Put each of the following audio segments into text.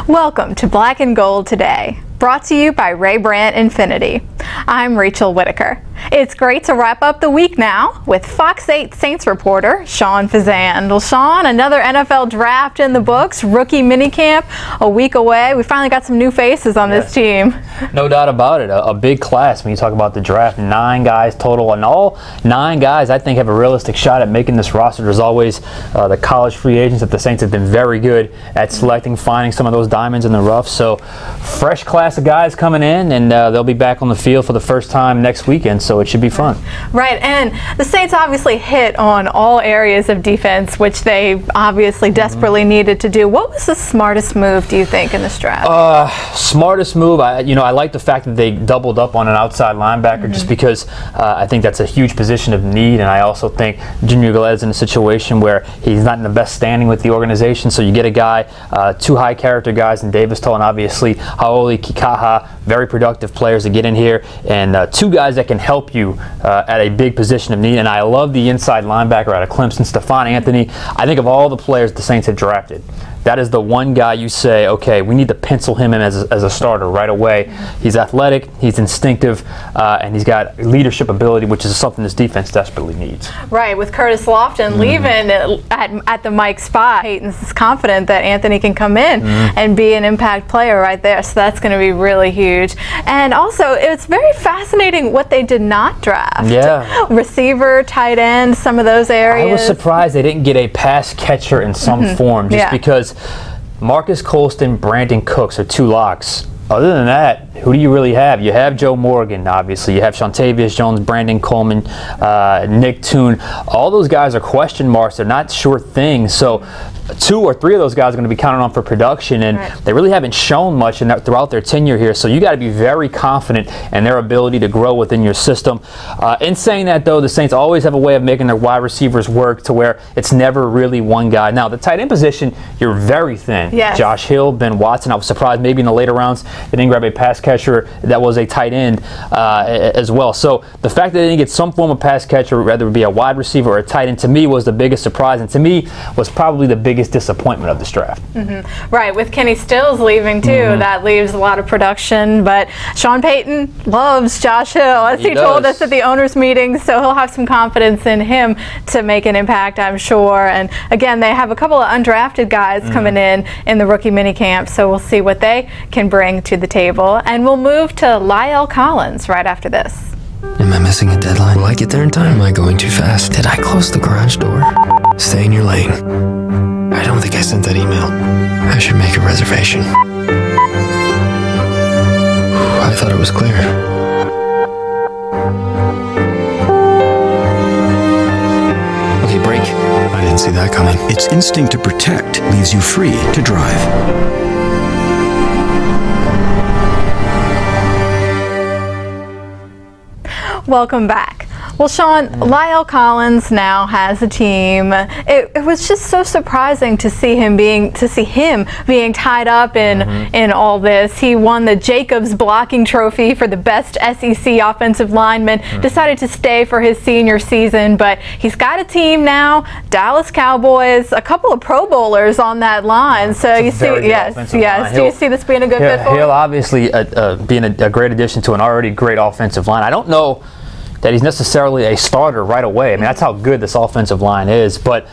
Welcome to Black and Gold Today, brought to you by Ray Brandt Infinity. I'm Rachel Whittaker. It's great to wrap up the week now with Fox 8 Saints reporter Sean Fazende. Well, Sean, another NFL draft in the books, rookie minicamp a week away. We finally got some new faces on this team. No doubt about it. A big class when you talk about the draft. 9 guys total, and all 9 guys I think have a realistic shot at making this roster. There's always the college free agents that the Saints have been very good at selecting, finding some of those diamonds in the rough. So fresh class of guys coming in, and they'll be back on the field for the first time next weekend, so it should be fun. Right, and the Saints obviously hit on all areas of defense, which they obviously desperately needed to do. What was the smartest move, do you think, in this draft? Smartest move, I like the fact that they doubled up on an outside linebacker just because I think that's a huge position of need, and I also think Junior Galetta's in a situation where he's not in the best standing with the organization, so you get a guy, 2 high character guys in Davis Tull and obviously Haoli Kikaha, very productive players to get in here, and 2 guys that can help you at a big position of need. And I love the inside linebacker out of Clemson, Stephon Anthony. I think of all the players the Saints have drafted, that is the one guy you say, okay, we need to pencil him in as a starter right away. He's athletic, he's instinctive, and he's got leadership ability, which is something this defense desperately needs. Right, with Curtis Lofton leaving at the Mike spot, Peyton's confident that Anthony can come in and be an impact player right there, so that's going to be really huge. And also, it's very fascinating what they did not draft. Yeah. Receiver, tight end, some of those areas. I was surprised they didn't get a pass catcher in some form, just because Marcus Colston, Brandon Cooks are 2 locks. Other than that, who do you really have? You have Joe Morgan, obviously. You have Shantavius Jones, Brandon Coleman, Nick Toon. All those guys are question marks. They're not sure things. So 2 or 3 of those guys are going to be counted on for production, and they really haven't shown much throughout their tenure here. So you got to be very confident in their ability to grow within your system. In saying that, though, the Saints always have a way of making their wide receivers work to where it's never really one guy. Now, the tight end position, you're very thin. Yes. Josh Hill, Ben Watson. I was surprised maybe in the later rounds they didn't grab a pass catcher that was a tight end as well. So the fact that they didn't get some form of pass catcher, whether it be a wide receiver or a tight end, to me was the biggest surprise, and to me was probably the biggest disappointment of this draft. Right, with Kenny Stills leaving too, that leaves a lot of production, but Sean Payton loves Josh Hill, as he told us at the owners meeting, so he'll have some confidence in him to make an impact, I'm sure. And again, they have a couple of undrafted guys coming in the rookie minicamp, so we'll see what they can bring to the table. And we'll move to La'el Collins right after this. Am I missing a deadline? Will I get there in time? Am I going too fast? Did I close the garage door? Stay in your lane. I don't think I sent that email. I should make a reservation. I thought it was clear. Okay, break. I didn't see that coming. Its instinct to protect leaves you free to drive. Welcome back. Well, Sean, La'el Collins now has a team. It was just so surprising to see him being tied up in all this. He won the Jacobs blocking trophy for the best SEC offensive lineman. Decided to stay for his senior season, but he's got a team now. Dallas Cowboys, a couple of Pro Bowlers on that line. So you see, yes. Do you see this being a good fit for him? He'll obviously being a great addition to an already great offensive line. I don't know that he's necessarily a starter right away. I mean, that's how good this offensive line is. But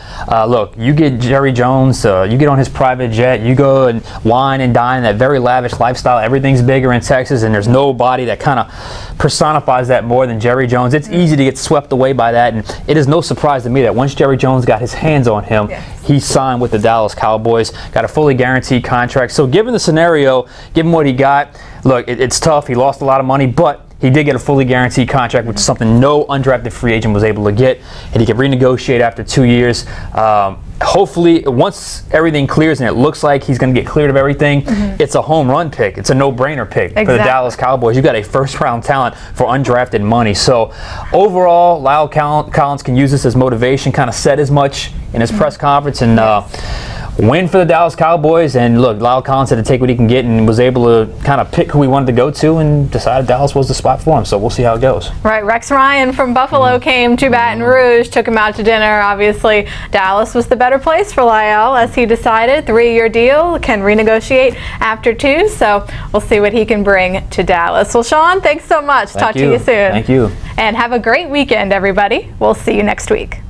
look, you get Jerry Jones, you get on his private jet, you go and wine and dine, that very lavish lifestyle. Everything's bigger in Texas, and there's nobody that kind of personifies that more than Jerry Jones. It's easy to get swept away by that, and it is no surprise to me that once Jerry Jones got his hands on him, he signed with the Dallas Cowboys, got a fully guaranteed contract. So given the scenario, given what he got, look, it's tough. He lost a lot of money, but he did get a fully guaranteed contract, which is something no undrafted free agent was able to get, and he can renegotiate after 2 years. Hopefully, once everything clears and it looks like he's going to get cleared of everything, it's a home run pick. It's a no-brainer pick for the Dallas Cowboys. You've got a first-round talent for undrafted money. So overall, La'el Collins can use this as motivation, kind of said as much in his press conference, and win for the Dallas Cowboys. And look, La'el Collins had to take what he can get and was able to kind of pick who he wanted to go to and decided Dallas was the spot for him. So we'll see how it goes. Right. Rex Ryan from Buffalo came to Baton Rouge, took him out to dinner. Obviously, Dallas was the better place for La'el, as he decided. 3-year deal, can renegotiate after 2. So we'll see what he can bring to Dallas. Well, Sean, thanks so much. Talk to you soon. Thank you. And have a great weekend, everybody. We'll see you next week.